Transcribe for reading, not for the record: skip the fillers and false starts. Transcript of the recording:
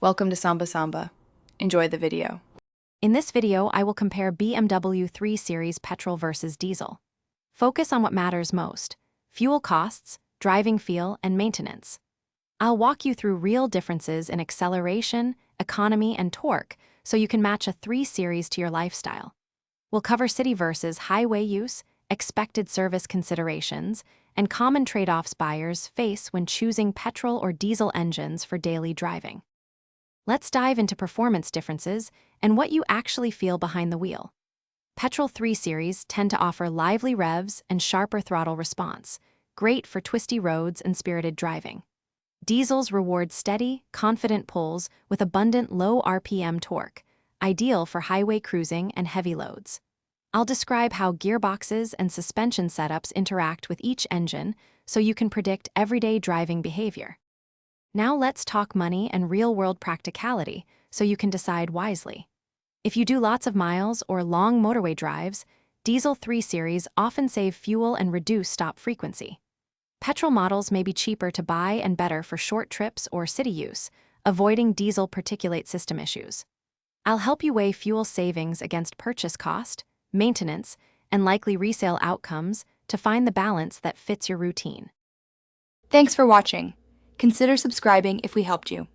Welcome to Samba Samba. Enjoy the video. In this video, I will compare BMW 3 Series petrol versus diesel. Focus on what matters most: fuel costs, driving feel, and maintenance. I'll walk you through real differences in acceleration, economy, and torque so you can match a 3 Series to your lifestyle. We'll cover city versus highway use, expected service considerations, and common trade-offs buyers face when choosing petrol or diesel engines for daily driving. Let's dive into performance differences and what you actually feel behind the wheel. Petrol 3 Series tend to offer lively revs and sharper throttle response, great for twisty roads and spirited driving. Diesels reward steady, confident pulls with abundant low RPM torque, ideal for highway cruising and heavy loads. I'll describe how gearboxes and suspension setups interact with each engine so you can predict everyday driving behavior. Now let's talk money and real-world practicality so you can decide wisely. If you do lots of miles or long motorway drives, Diesel 3 Series often save fuel and reduce stop frequency. Petrol models may be cheaper to buy and better for short trips or city use, avoiding diesel particulate system issues. I'll help you weigh fuel savings against purchase cost, maintenance, and likely resale outcomes to find the balance that fits your routine. Thanks for watching. Consider subscribing if we helped you.